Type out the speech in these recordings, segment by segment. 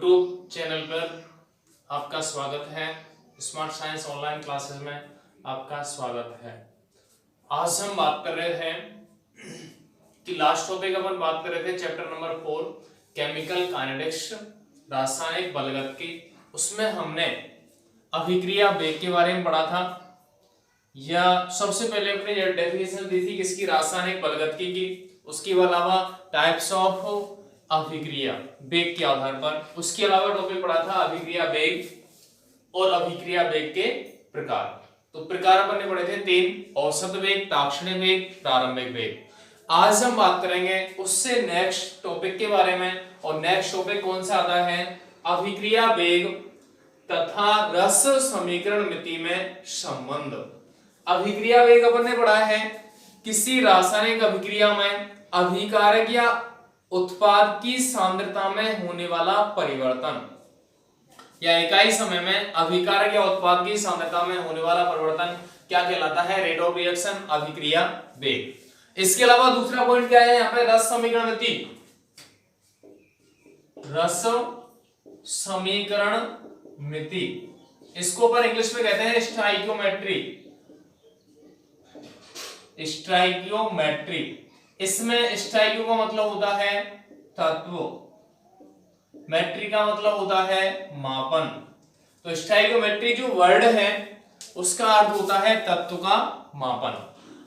YouTube channel पर आपका स्वागत है। स्मार्ट साइंस ऑनलाइन क्लासेस में आपका स्वागत है। आज हम बात कर रहे हैं कि लास्ट टॉपिक अपन बात कर रहे थे चैप्टर नंबर 4 केमिकल काइनेटिक्स, रासायनिक बलगतिकी। उसमें हमने अभिक्रिया वेग के बारे में पढ़ा था, या सबसे पहले अपने डेफिनेशन दी थी किसकी, रासायनिक बलगतिकी की। उसके अलावा टाइप्स ऑफ अभिक्रिया वेग के आधार पर। उसके अलावा टॉपिक पढ़ा था अभिक्रिया वेग और अभिक्रिया वेग के प्रकार। तो प्रकार अपन ने पढ़े थे 3: औसत वेग, ताक्षणिक वेग, प्रारंभिक वेग। आज हम बात करेंगे उससे नेक्स्ट टॉपिक के बारे में। और नेक्स्ट टॉपिक कौन सा आता है? अभिक्रिया वेग तथा रस समीकरण मिति में संबंध। अभिक्रिया वेग अपन ने पढ़ा है किसी रासायनिक अभिक्रिया में अभिकारक या उत्पाद की सांद्रता में होने वाला परिवर्तन, या इकाई समय में अभिकारक या उत्पाद की सांद्रता में होने वाला परिवर्तन क्या कहलाता है? रेट ऑफ रिएक्शन, अभिक्रिया वेग। इसके अलावा दूसरा पॉइंट क्या है यहाँ पे? रस समीकरण मिति। रस समीकरण मिति, इसको अपन इंग्लिश में कहते हैं स्टोइकियोमेट्री। स्टोइकियोमेट्री, इसमें स्टोइकियो का मतलब होता है तत्व, मेट्री का मतलब होता है मापन। तो स्टोइकियोमेट्री जो वर्ड है उसका अर्थ होता है तत्व का मापन।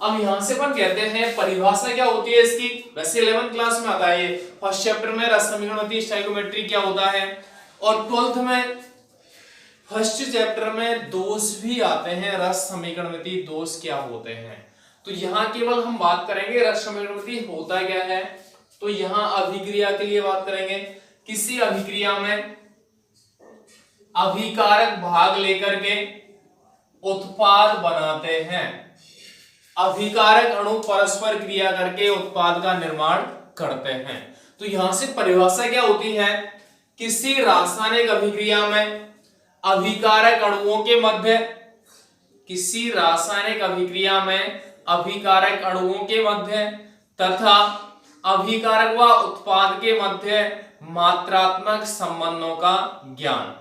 अब यहां से अपन कहते हैं परिभाषा क्या होती है इसकी? वैसे 11th क्लास में आता है ये। फर्स्ट चैप्टर में रस समीकरण मिति, स्टोइकियोमेट्री क्या होता है, और 12th में फर्स्ट चैप्टर में दोष भी आते हैं। रस समीकरण मिति दोष क्या होते हैं? तो यहां केवल हम बात करेंगे रस समीकरण मिति होता क्या है। तो यहां अभिक्रिया के लिए बात करेंगे। किसी अभिक्रिया में अभिकारक भाग लेकर के उत्पाद बनाते हैं। अभिकारक अणु परस्पर क्रिया करके उत्पाद का निर्माण करते हैं। तो यहां से परिभाषा क्या होती है? किसी रासायनिक अभिक्रिया में अभिकारक अणुओं के मध्य, किसी रासायनिक अभिक्रिया में अभिकारक अणुओं के मध्य तथा अभिकारक व उत्पाद के मध्य मात्रात्मक संबंधों का ज्ञान।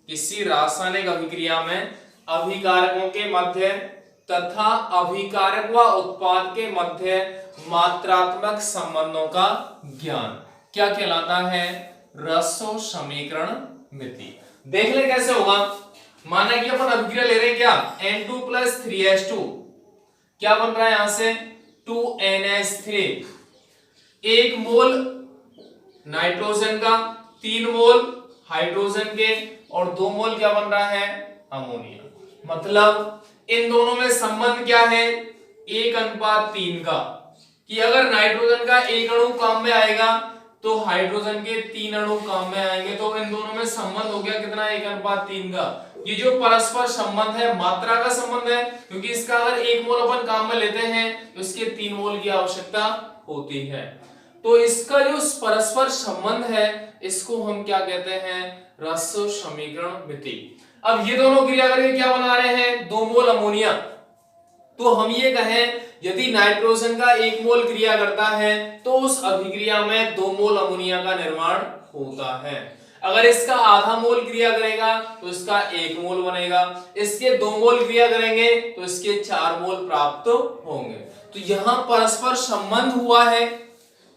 किसी रासायनिक अभिक्रिया में अभिकारकों के मध्य तथा अभिकारक व उत्पाद के मध्य मात्रात्मक संबंधों का ज्ञान क्या कहलाता है? रस समीकरण मिति। देख ले कैसे होगा। माना कि अपन अभिक्रिया ले रहे हैं क्या, N2 + 3H2, क्या बन रहा है यहां से? 2NH3। 1 मोल नाइट्रोजन का, 3 मोल हाइड्रोजन के, और 2 मोल क्या बन रहा है? अमोनिया। मतलब इन दोनों में संबंध क्या है? 1:3 का, कि अगर नाइट्रोजन का 1 अणु काम में आएगा तो हाइड्रोजन के 3 अणु काम में आएंगे। तो इन दोनों में संबंध हो गया कितना? 1:3 का। ये जो परस्पर संबंध है मात्रा का संबंध है, क्योंकि इसका अगर 1 मोल अपन काम में लेते हैं तो इसके 3 मोल की आवश्यकता होती है। तो इसका जो परस्पर संबंध है इसको हम क्या कहते हैं? रस समीकरण मिति। अब ये दोनों क्रिया करके क्या बना रहे हैं? 2 मोल अमोनिया। तो हम ये कहें यदि नाइट्रोजन का 1 मोल क्रिया करता है तो उस अभिक्रिया में 2 मोल अमोनिया का निर्माण होता है। अगर इसका आधा मोल क्रिया करेगा तो इसका 1 मोल बनेगा। इसके 2 मोल क्रिया करेंगे तो इसके 4 मोल प्राप्त होंगे। तो यहां परस्पर संबंध हुआ है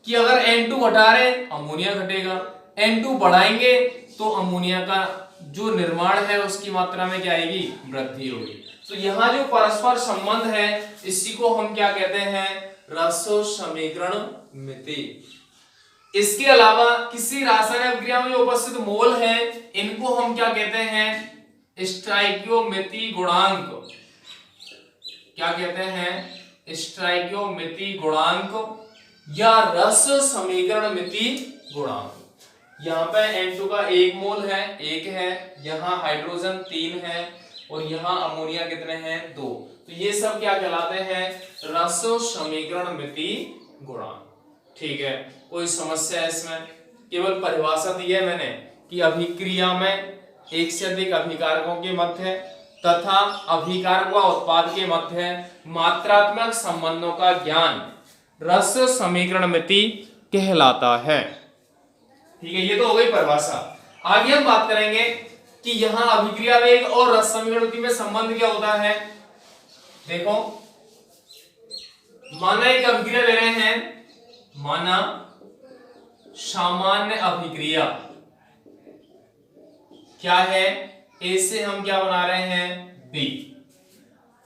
कि अगर N2 घटा रहे अमोनिया घटेगा, N2 बढ़ाएंगे तो अमोनिया का जो निर्माण है उसकी मात्रा में क्या आएगी? वृद्धि होगी। तो यहाँ जो परस्पर संबंध है इसी को हम क्या कहते हैं? रस समीकरण मिति। इसके अलावा किसी रासायनिक अभिक्रिया में जो उपस्थित मोल हैं इनको हम क्या कहते हैं? स्टोइकियोमेट्री गुणांक। क्या कहते हैं? स्टोइकियोमेट्री गुणांक या रस समीकरण मिति गुणांक। यहाँ पे N2 का 1 मोल है, 1 है, यहाँ हाइड्रोजन 3 है, और यहाँ अमोनिया कितने हैं? 2। तो ये सब क्या कहलाते हैं? रस समीकरण मिति गुणांक। ठीक है, कोई समस्या है इसमें? केवल परिभाषा दी है मैंने कि अभिक्रिया में एक से अधिक अभिकारकों के मध्य तथा अभिकारक व उत्पाद के मध्य मात्रात्मक संबंधों का ज्ञान रस समीकरण मिति कहलाता है। ठीक है, ये तो हो गई परिभाषा। आगे हम बात करेंगे कि यहां अभिक्रिया वेग और रस समीकरण में संबंध क्या होता है। देखो, माना एक अभिक्रिया ले रहे हैं, माना सामान्य अभिक्रिया क्या है, ए से हम क्या बना रहे हैं, बी।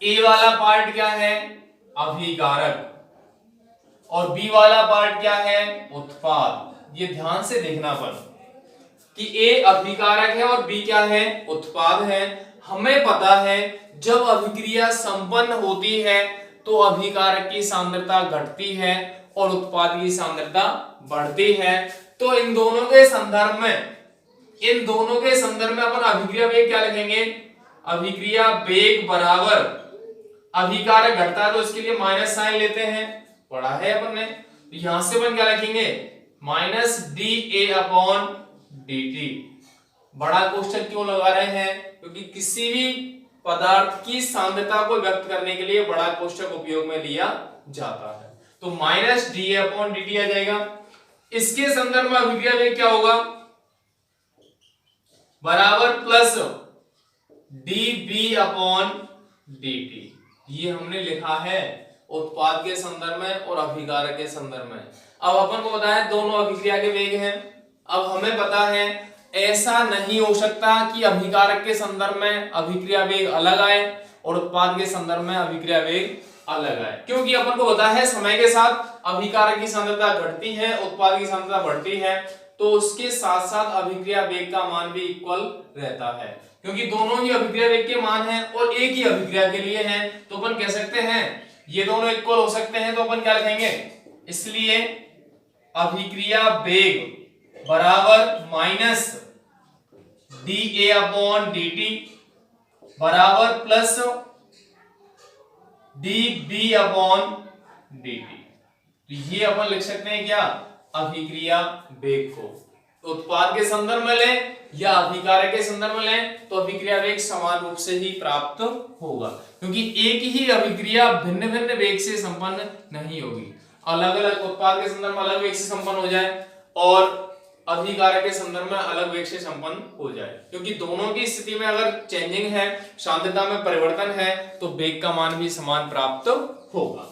ए वाला पार्ट क्या है, अभिकारक, और बी वाला पार्ट क्या है, उत्पाद। ये ध्यान से देखना पर कि ए अभिकारक है और बी क्या है, उत्पाद है। हमें पता है जब अभिक्रिया संपन्न होती है तो अभिकारक की सांद्रता घटती है और उत्पाद की सांद्रता बढ़ती है। तो इन दोनों के संदर्भ में अपन अभिक्रिया वेग क्या लिखेंगे, अभिक्रिया वेग बराबर, अभिकारक घटता है तो इसके लिए माइनस साइन लेते हैं, पढ़ा है अपन ने। तो यहां से अपन क्या लिखेंगे, minus D A upon D T. बड़ा क्वेश्चन क्यों लगा रहे हैं, क्योंकि किसी भी पदार्थ की सांद्रता को व्यक्त करने के लिए बड़ा कोष्ठक उपयोग में लिया जाता है। तो minus D A upon D T आ जाएगा। इसके संदर्भ में अभिक्रिया वेग क्या होगा, बराबर plus D B upon D T. ये हमने लिखा है उत्पाद के संदर्भ में और अभिकारक के संदर्भ में। अब अपन को पता है दोनों अभिक्रिया के वेग हैं। अब हमें पता है ऐसा नहीं हो सकता कि अभिकारक के संदर्भ में अभिक्रिया वेग अलग आए और उत्पाद के संदर्भ में अभिक्रिया वेग अलग आए, क्योंकि अपन को पता है समय के साथ अभिकारक की सांद्रता घटती है, उत्पाद की सांद्रता बढ़ती है, तो उसके साथ साथ अभिक्रिया वेग का मान भी इक्वल रहता है, क्योंकि दोनों ही अभिक्रिया वेग के मान हैं और एक ही अभिक्रिया के लिए हैं। तो अपन कह सकते हैं ये दोनों इक्वल हो सकते हैं। तो अपन क्या लिखेंगे, इसलिए अभिक्रिया वेग बराबर minus D A upon D T बराबर plus D B upon D T. तो ये अपन लिख सकते हैं क्या, अभिक्रिया वेग को उत्पाद के संदर्भ में लें या अभिकारक के संदर्भ में लें तो अभिक्रिया वेग समान रूप से ही प्राप्त होगा, क्योंकि एक ही अभिक्रिया भिन्न भिन्न वेग से संपन्न नहीं होगी। अलग अलग उत्पाद के संदर्भ में अलग वेग से संपन्न हो जाए और अभिकारक के संदर्भ में अलग वेग से संपन्न हो जाए, क्योंकि दोनों की स्थिति में अगर चेंजिंग है, सांद्रता में परिवर्तन है, तो वेग का मान भी समान प्राप्त होगा।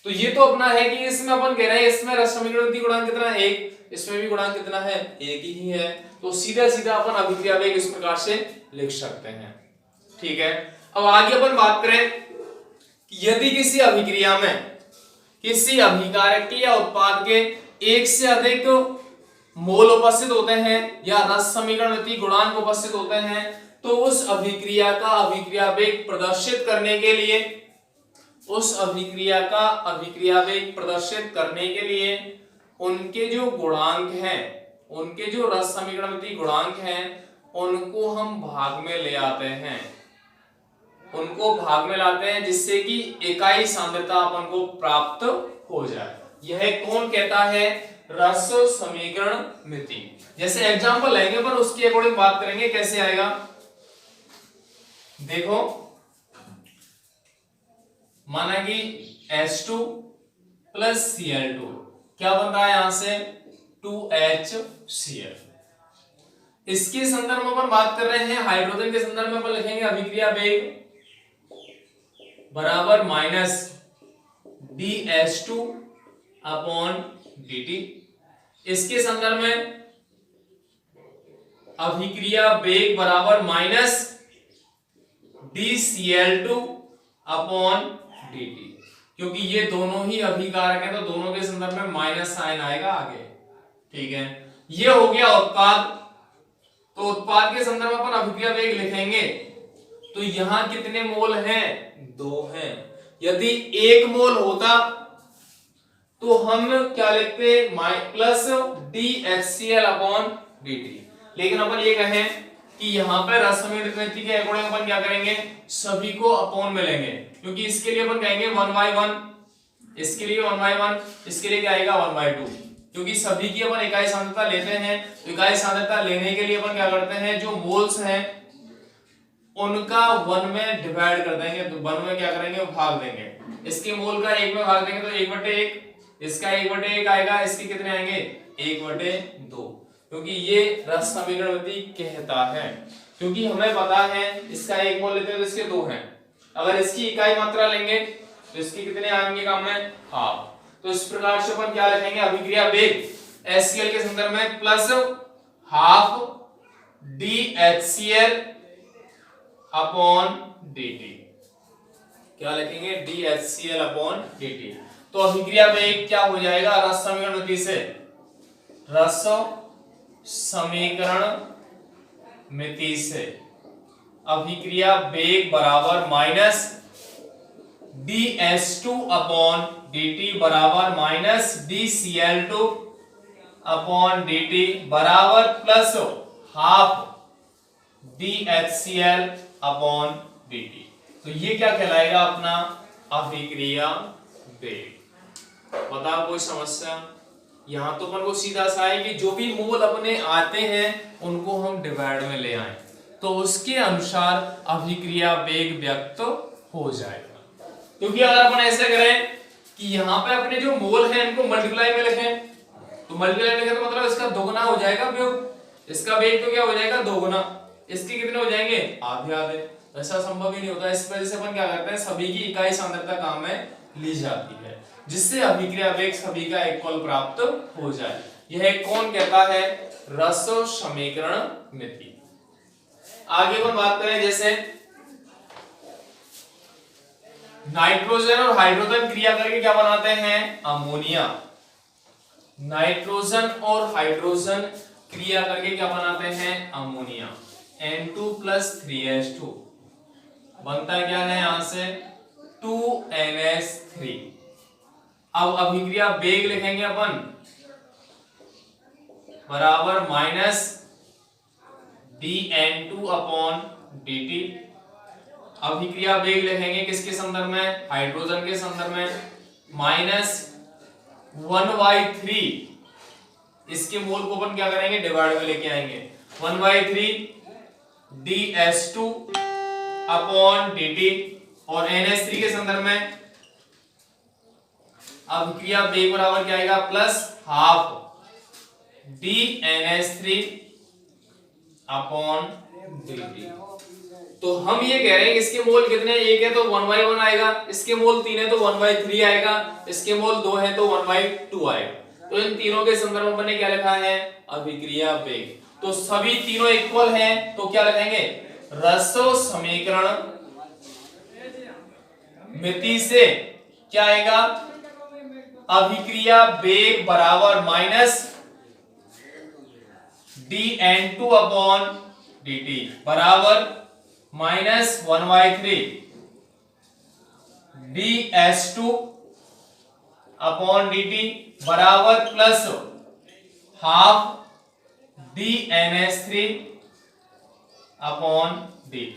तो ये तो अपना है कि इसमें अपन कह रहे हैं इसमें रस समीकरण गुणांक कितना है, एक, इसमें भी गुणांक कितना है, एक ही है। तो सीधा सीधा अपन अभिक्रिया वेग इस प्रकार से लिख सकते हैं। ठीक है, अब आगे अपन बात करें कि यदि किसी अभिक्रिया में किसी अभिकारक के या उत्पाद के एक से अधिक मोल उपस्थित होते हैं या रस समीकरण गुणांक उपस्थित होते हैं, तो उस अभिक्रिया का अभिक्रिया वेग प्रदर्शित करने के लिए, उस अभिक्रिया का अभिक्रिया वेग प्रदर्शित करने के लिए उनके जो गुणांक हैं, उनके जो रस समीकरण गुणांक हैं, उनको हम भाग में ले आते हैं, उनको भाग में लाते हैं, जिससे कि इकाई सांद्रता अपन को प्राप्त हो जाए। यह कौन कहता है, रस समीकरण मिति। जैसे एग्जांपल लेंगे पर उसके अकॉर्डिंग बात करेंगे कैसे आएगा। देखो, माना कि H2 प्लस Cl2 क्या बन रहा है, यहां से 2HCl। इसके संदर्भ में अपन बात कर रहे हैं हाइड्रोजन के संदर्भ में अपन लिखेंगे अभिक्रिया वेग बराबर माइनस DH2 अपॉन dt। इसके संदर्भ में अभिक्रिया वेग बराबर माइनस DCl2 अपॉन dt, क्योंकि ये दोनों ही अभिकारक हैं तो दोनों के संदर्भ में माइनस साइन आएगा आगे। ठीक है, ये हो गया उत्पाद। तो उत्पाद के संदर्भ में अपन अभिक्रिया वेग लिखेंगे तो यहां कितने मोल हैं, 2 हैं। यदि 1 मोल होता तो हम क्या लिखते, प्लस DHCl अपॉन dt। लेकिन अपन ये कहें कि यहाँ पे रस समीकरण के अकॉर्डिंग अपन क्या करेंगे, सभी को अपॉन में लेंगे, क्योंकि इसके लिए अपन कहेंगे 1/1, इसके लिए 1/1, इसके लिए क्या आएगा 1/2, क्योंकि सभी की अपन इकाई सांद्रता लेते हैं। तो इकाई सांद्रता लेने के लिए अपन क्या करते हैं, जो मोल्स हैं उनका 1 में डिवाइड कर देंगे, तो 1 में क्या करेंगे, भाग देंगे। इसके मोल का 1 में भाग देंगे तो 1/1, इसका 1/1 आएगा, इसके कितने आएंगे 1/2। क्योंकि ये रस समीकरण गति कहता है। क्योंकि हमें पता है इसका एक मोल लेते हैं तो इसके 2 हैं, अगर इसकी इकाई मात्रा लेंगे तो इसके कितने आएंगे काम में, हाफ। तो इस प्रकार से अपन क्या लिखेंगे, अभिक्रिया वेग HCl के संदर्भ में plus half DHCl upon dt, क्या लिखेंगे, DHCl अपॉन dt। तो अभिक्रिया वेग क्या हो जाएगा, रस समीकरण गति से, रस समीकरण मिति से अभिक्रिया वेग बराबर माइनस dH2 अपॉन dt बराबर माइनस dCl2 अपॉन dt बराबर plus half DHCl upon dt। तो ये क्या कहलाएगा, अपना अभिक्रिया वेग। बता कोई समस्या, यहाँ तो अपन को सीधा सा है कि जो भी मोल अपने आते हैं उनको हम डिवाइड में ले आए तो उसके अनुसार अभिक्रिया वेग व्यक्त हो जाएगा। क्योंकि अगर अपन ऐसे करें कि यहाँ पे अपने जो मोल हैं इनको मल्टीप्लाई में लिखें, तो मल्टीप्लाई में लिखें तो मतलब इसका दोगुना हो जाएगा वेग, इसका वेग तो क्या हो जाएगा, दोगुना। इसके कितने हो जाएंगे, आधे आधे। ऐसा संभव ही नहीं होता, इस वजह से अपन क्या करते हैं, सभी की इकाई सांद्रता काम में ली जाती है जिससे अभिक्रिया वेग सभी का इक्वल प्राप्त हो जाए। यह कौन कहता है, रस समीकरण मिति। आगे अपन बात करें, जैसे नाइट्रोजन और हाइड्रोजन क्रिया करके क्या बनाते हैं, अमोनिया। नाइट्रोजन और हाइड्रोजन क्रिया करके क्या बनाते हैं, अमोनिया। N2+3H2 बनता है क्या है, यहां से 2NH3। अब अभिक्रिया वेग लिखेंगे अपन बराबर माइनस dN2 अपॉन dt। अभिक्रिया वेग लिखेंगे किसके संदर्भ में, हाइड्रोजन के संदर्भ में, माइनस 1/3। इसके मोल को अपन क्या करेंगे, डिवाइड में लेके आएंगे, 1/3 dH2 अपॉन dt। और NH3 के संदर्भ में अभिक्रिया वेग बराबर क्या आएगा, plus half dNH3 upon dt। तो हम ये कह रहे हैं कि इसके मोल कितने, एक है तो 1/1 आएगा, इसके मोल 3 है तो 1/3 आएगा, इसके मोल 2 है तो 1/2 आएगा। तो इन तीनों के संदर्भ में मैंने क्या लिखा है, अभिक्रिया वेग। तो सभी तीनों इक्वल हैं तो क्या लिखेंगे, रस समीकरण मिति से क्या आएगा, अभिक्रिया वेग बराबर माइनस dN2 अपॉन dt बराबर माइनस 1/3 dH2 अपॉन dt बराबर plus half dNH3 upon dt।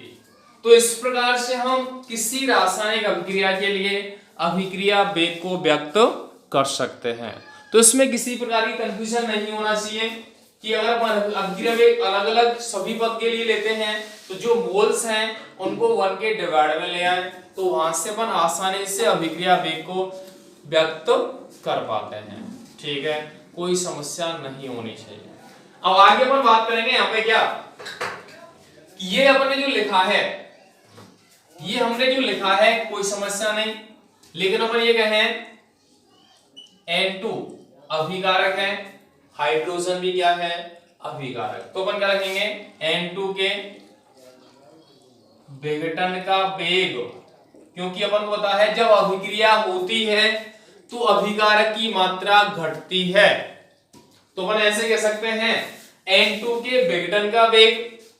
तो इस प्रकार से हम किसी रासायनिक अभिक्रिया के लिए अभिक्रिया वेग को व्यक्त कर सकते हैं। तो इसमें किसी प्रकार की कंफ्यूजन नहीं होना चाहिए कि अगर अपन अभिक्रिया वेग अलग अलग सभी पद के लिए लेते हैं तो जो मोल्स हैं उनको 1 के डिवाइड में ले आए तो वहां से अपन आसानी से अभिक्रिया वेग को व्यक्त कर पाते हैं। ठीक है, कोई समस्या नहीं होनी चाहिए। अब आगे अपन बात करेंगे यहाँ पे क्या, ये अपन ने जो लिखा है, ये हमने जो लिखा है कोई समस्या नहीं, लेकिन अपन ये कहें N2 अभिकारक है, हाइड्रोजन भी क्या है, अभिकारक। तो अपन क्या लिखेंगे, N2 के विघटन का वेग, क्योंकि अपन को पता है जब अभिक्रिया होती है तो अभिकारक की मात्रा घटती है, तो अपन ऐसे कह सकते हैं N2 के विघटन का वेग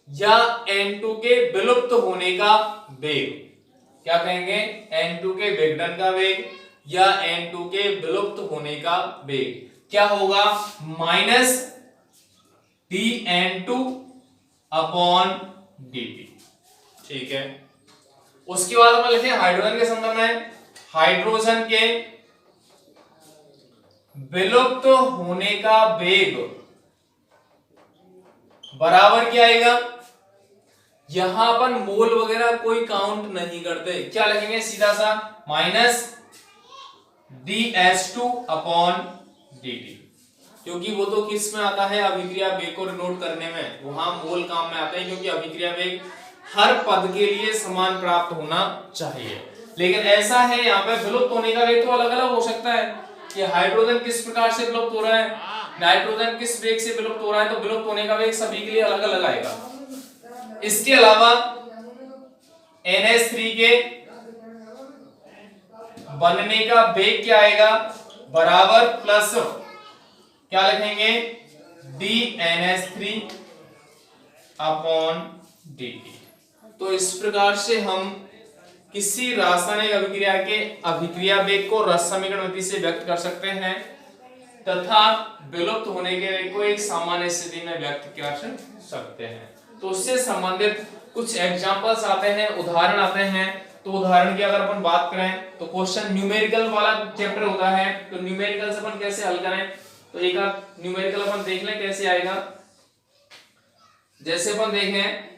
या N2 के विलुप्त होने का वेग। क्या कहेंगे, N2 के विघटन का वेग या N2 के विलुप्त होने का वेग क्या होगा, माइनस dN2 अपॉन dt। ठीक है, उसके बाद अपन लिखें हाइड्रोजन के संदर्भ में, हाइड्रोजन के विलुप्त होने का वेग बराबर क्या आएगा, यहां अपन मोल वगैरह कोई काउंट नहीं करते, क्या लिखेंगे सीधा सा माइनस dH2 अपॉन dt। क्योंकि वो तो किस में आता है, अभिक्रिया वेग को नोट करने में, वहां मोल काम में आते हैं, क्योंकि अभिक्रिया वेग हर पद के लिए समान प्राप्त होना चाहिए। लेकिन ऐसा है यहाँ पे विलुप्त होने का वेग तो अलग अलग हो सकता है कि हाइड्रोजन किस प्रकार से विलुप्त हो रहा है, नाइट्रोजन किस वेग से विलुप्त हो रहा है, तो विलुप्त होने का वेग सभी के लिए अलग अलग आएगा। इसके अलावा NH3 के बनने का वेग क्या आएगा, बराबर प्लस क्या लिखेंगे, dNH3 अपॉन dt। तो इस प्रकार से हम किसी रासायनिक अभिक्रिया के अभिक्रिया वेग को रस समीकरण विधि से व्यक्त कर सकते हैं तथा विलुप्त होने के वेग को एक सामान्य स्थिति में व्यक्त कर सकते हैं। तो उससे संबंधित कुछ एग्जांपल्स आते हैं, उदाहरण आते हैं। तो उदाहरण की अगर अपन बात करें तो क्वेश्चन न्यूमेरिकल वाला चैप्टर होता है, तो न्यूमेरिकल से अपन कैसे हल करें, तो एक न्यूमेरिकल अपन देख लें कैसे आएगा। जैसे अपन देखें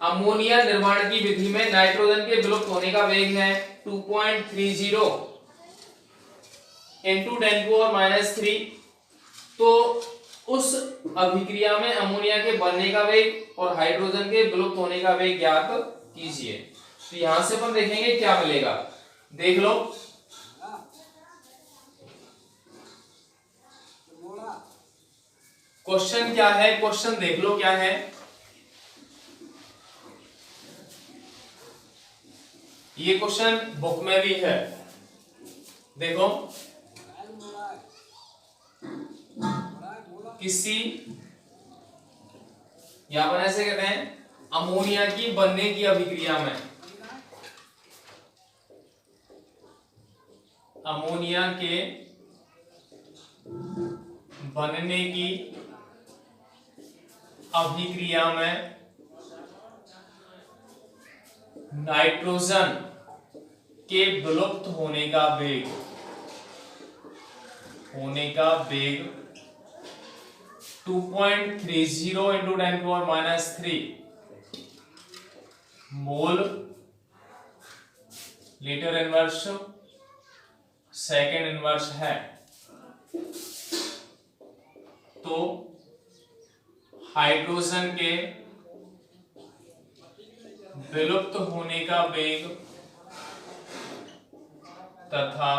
अमोनिया निर्माण की विधि में नाइट्रोजन के विलुप्त होने का वेग है 2.30 into 10⁻³ तो उस अभिक्रिया में अमोनिया के बनने का वेग और हाइड्रोजन के विलुप्त होने का वेग ज्ञात कीजिए। तो यहां से अपन देखेंगे क्या मिलेगा, देख लो। क्वेश्चन क्या है, क्वेश्चन देख लो क्या है। ये क्वेश्चन बुक में भी है, देखो। किसी यहां पर ऐसे कहते हैं अमोनिया की बनने की अभिक्रिया में, अमोनिया के बनने की अभिक्रिया में नाइट्रोजन के विलुप्त होने का वेग 2.30 into 10⁻³ mole litre inverse second inverse है। तो हाइड्रोजन के विलुप्त होने का वेग तथा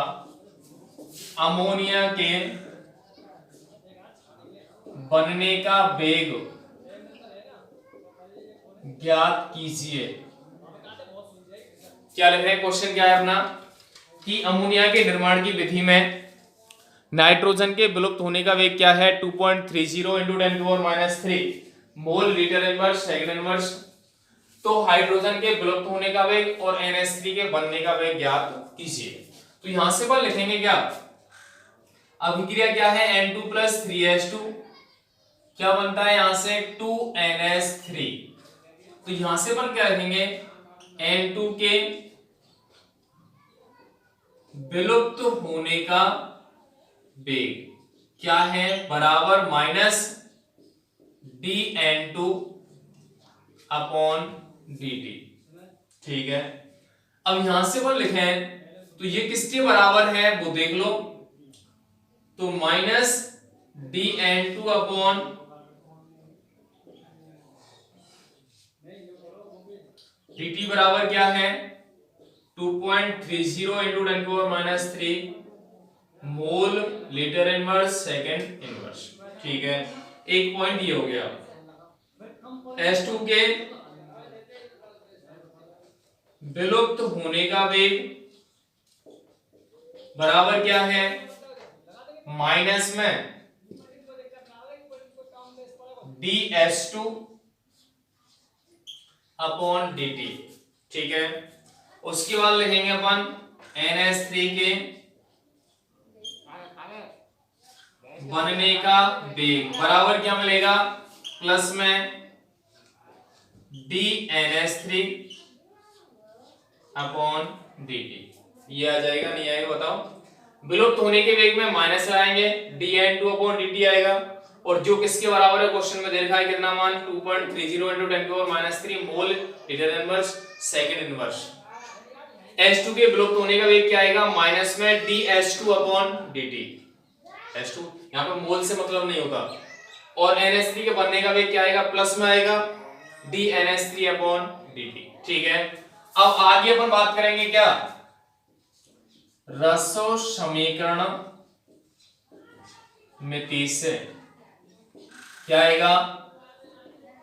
अमोनिया के बनने का वेग ज्ञात कीजिए। क्या लिख रहे हैं, क्वेश्चन क्या है अपना कि अमोनिया के निर्माण की विधि में नाइट्रोजन के विलुप्त होने का वेग क्या है 2.30 into 10⁻³ mole litre inverse second inverse. तो हाइड्रोजन के विलुप्त होने का वेग और NH3 के बनने का वेग ज्ञात कीजिए। तो यहां से पर लिखेंगे क्या, अभिक्रिया क्या है N2 + 3H2 क्या बनता है यहां से 2NH3। तो यहां से पर क्या लिखेंगे N2 के विलुप्त होने का वेग क्या है बराबर माइनस dN2 अपॉन dt। ठीक है, अब यहां से पर लिखें तो ये किसके बराबर है वो देख लो। तो माइनस dN2 अपॉन dt बराबर क्या है 2.30 into 10⁻³ mole litre inverse second inverse. ठीक है, एक पॉइंट ये हो गया। H2 के विलुप्त होने का वेग बराबर क्या है माइनस में dH2 अपॉन dt। ठीक है, उसके बाद लिखेंगे अपन NH3 के बनने का वेग बराबर क्या मिलेगा प्लस में dNH3 अपॉन dt। ये आ जाएगा नहीं आएगा बताओ। विलुप्त होने के वेग में माइनस लगाएंगे dN2 अपॉन dt आएगा और जो किसके बराबर है क्वेश्चन में दे रखा है कितना मान 2.30 into 10⁻³ mole litre inverse second inverse. H2 के विलुप्त होने का वेग क्या आएगा माइनस में dH2 अपॉन dt। H2 यहाँ पे मोल से मतलब नहीं होता। और NH3 के बनने का वेग क्या आएगा, प्लस में आएगा dNH3/dt। ठीक है, अब आगे अपन बात करेंगे क्या, रसो समीकरण मिति से क्या आएगा,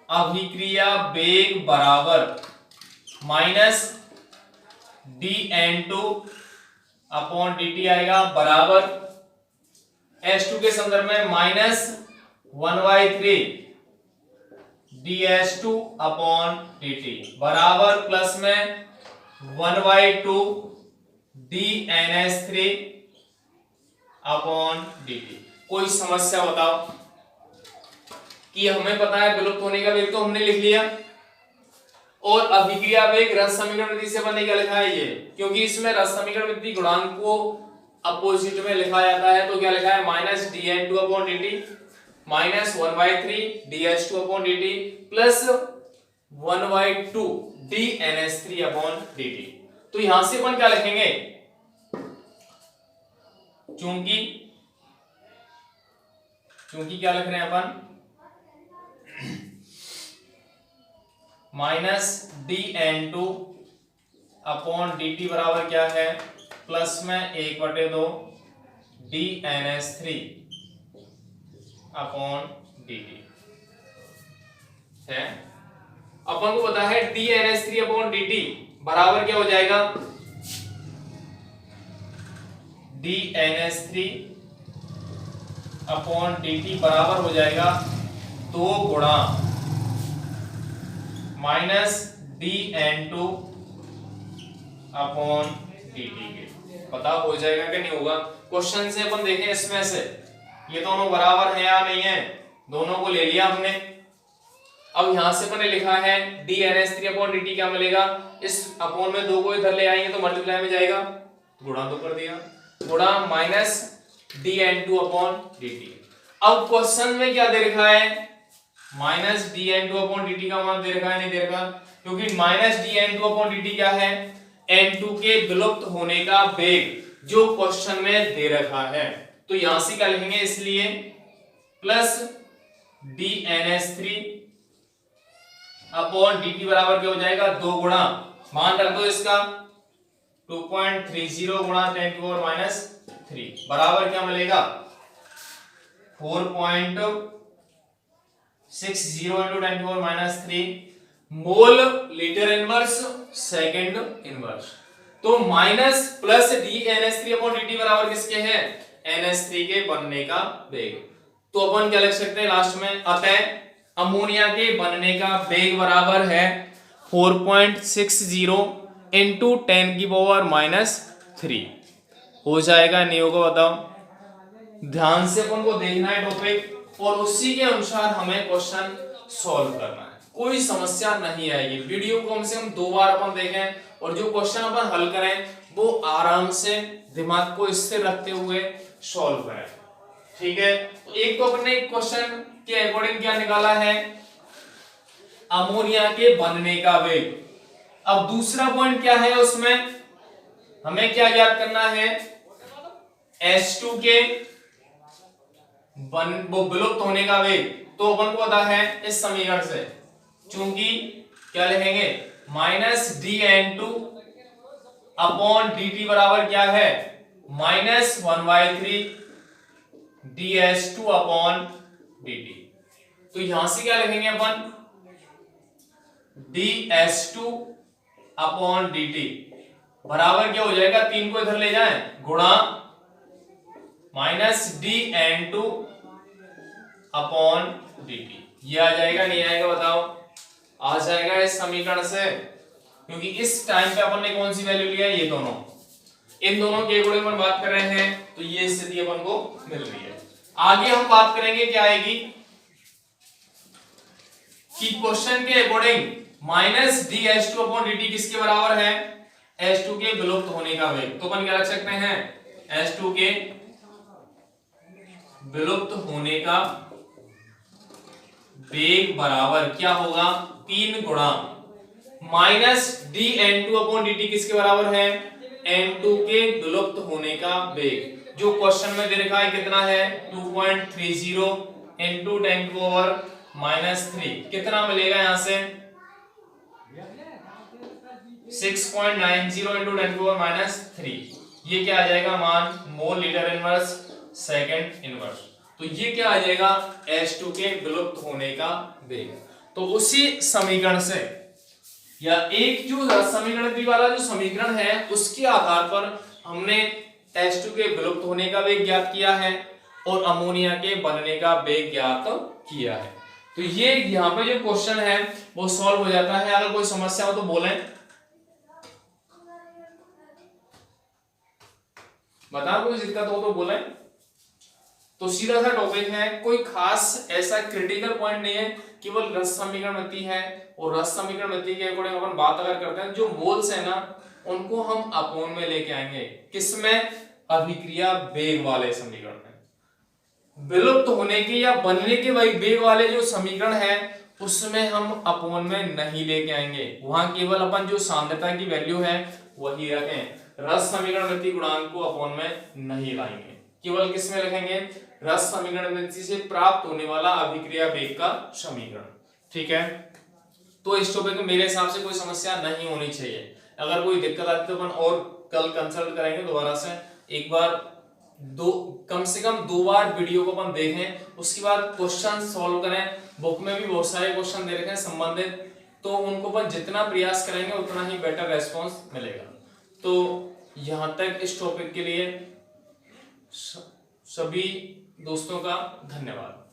अभिक्रिया वेग बराबर माइनस dN2/dt आएगा, बराबर H2 के संदर्भ में -1/3 dH2/dt बराबर प्लस में 1/2 dNH3/dt। कोई समस्या बताओ, कि हमें पता है विलुप्त होने का वेग तो हमने लिख लिया, और अभिक्रिया वेग रस समीकरण विधि से बने क्या लिखा है ये, क्योंकि इसमें रस समीकरण विधि गुणांक को अपोजिट में लिखा जाता है, तो क्या लिखा है -dN2/dt -1/3 dH2/dt प्लस 1/2 dNH3/dt। तो यहां से अपन क्या लिखेंगे, चूंकि क्या लिख रहे हैं अपन, -dN2/dt बराबर क्या है, प्लस में 1/2 dNH3/dt है। अपन को पता है dNH3/dt बराबर क्या हो जाएगा, dNH3/dt बराबर हो जाएगा 2 गुणा -dN2/dt के। पता हो जाएगा कि नहीं होगा, क्वेश्चन से अपन देखें, इसमें से ये दोनों बराबर है या नहीं है, दोनों को ले लिया हमने। अब यहां से मैंने लिखा है dNH3/dt क्या मिलेगा, इस अपोन में 2 को इधर ले आएंगे तो मल्टीप्लाई में जाएगा, गुणा तो कर दिया, गुणा -dN2/dt। अब क्वेश्चन में क्या दे रखा है, -dN2/dt का मान दे रखा है, नहीं दे रखा, क्योंकि -dN2/dt क्या है, N2 के विलुप्त होने का वेग जो क्वेश्चन में दे रखा है। तो यहां से क्या लिखेंगे, इसलिए प्लस dNH3/dt बराबर क्या हो जाएगा, 2 गुणा, मान रख दो इसका 2.30 गुणा 10⁻³ बराबर क्या मिलेगा, 4.60 into 10⁻³ mole litre inverse second inverse. तो माइनस प्लस dNH3/dt बराबर किसके है, NH3 के बनने का वेग। तो अपन क्या लिख सकते हैं लास्ट में, अतः अमोनिया के बनने का वेग बराबर है 4.60 into 10⁻³ हो जाएगा, नहीं होगा बताओ। ध्यान से अपन को देखना है टॉपिक, और उसी के अनुसार हमें क्वेश्चन सॉल्व करना है, कोई समस्या नहीं आएगी। वीडियो को कम से कम 2 बार अपन देखें, और जो क्वेश्चन अपन हल करें वो आराम से दिमाग को स्थिर रखते हुए सॉल्व करें। ठीक है, तो एक तो अपने क्वेश्चन के अकॉर्डिंग क्या निकाला है, अमोनिया के बनने का वेग। अब दूसरा पॉइंट क्या है, उसमें हमें क्या ज्ञात करना है, H2 के वो विलुप्त होने का वेग। तो अपन को पता है इस समीकरण से, चूंकि क्या लिखेंगे, -dN2/dt बराबर क्या है, -1/3 dH2/dt। तो यहां से क्या लिखेंगे अपन, dH2/dt बराबर क्या हो जाएगा, 3 को इधर ले जाएं, गुणा -dN2/dt। ये आ जाएगा, नहीं आएगा बताओ, आ जाएगा इस समीकरण से, क्योंकि इस टाइम पे अपन ने कौन सी वैल्यू लिया है, ये दोनों, इन दोनों के अकॉर्डिंग अपन बात कर रहे हैं, तो ये स्थिति अपन को मिल रही है। आगे हम बात करेंगे क्या आएगी, कि क्वेश्चन के अकॉर्डिंग -dH2/dt किसके बराबर है, H2 के विलुप्त होने का वेग। तो अपन क्या रख सकते हैं, H2 के विलुप्त होने का वेग बराबर क्या होगा, 3 गुणा -dN2/dt किसके बराबर है, N2 के विलुप्त होने का वेग, जो क्वेश्चन में दे रखा है कितना है 2.30 इंटू 10⁻³ कितना मिलेगा यहाँ से 6.90 इंटू 10⁻³ ये क्या आ जाएगा मान mole litre inverse second inverse. तो ये क्या आ जाएगा H2 के विलुप्त होने का वेग। तो उसी समीकरण से या एक जो समीकरण वाला जो समीकरण है उसके आधार पर हमने H2 के विलुप्त होने का वेग ज्ञात किया है और अमोनिया के बनने का वेग ज्ञात किया है। तो ये यहाँ पे जो क्वेश्चन है वो सॉल्व हो जाता है। अगर कोई समस्या हो तो बोलें, बता कोई दिक्कत हो तो बोलें। तो सीधा सा टॉपिक है, कोई खास ऐसा क्रिटिकल पॉइंट नहीं है, केवल रस समीकरण है और रस समीकरण के अकॉर्डिंग अपन बात अगर करते हैं जो मोल्स है ना उनको हम अपोन में लेके आएंगे किसमें अभिक्रिया वेग वाले समीकरण में। विलुप्त होने के या बनने के वेग वाले जो समीकरण है उसमें हम अपोन में नहीं लेके आएंगे, वहां केवल अपन जो सांद्रता की वैल्यू है वही रखें। रस समीकरण गुणांक को अपोन में नहीं लाएंगे, केवल किस में रखेंगे रस समीकरण से प्राप्त होने वाला अभिक्रिया वेग का समीकरण। ठीक है, तो इस टॉपिक में मेरे हिसाब से कोई समस्या नहीं होनी चाहिए। अगर कोई दिक्कत आती तो अपन और कल कंसल्ट करेंगे दोबारा से। एक बार कम से कम 2 बार वीडियो को अपन देखें, उसके बाद क्वेश्चन सॉल्व करें। बुक में भी बहुत सारे क्वेश्चन दे रखे हैं संबंधित, तो उनको अपन जितना प्रयास करेंगे उतना ही बेटर रेस्पॉन्स मिलेगा। तो यहां तक इस टॉपिक के लिए सभी दोस्तों का धन्यवाद।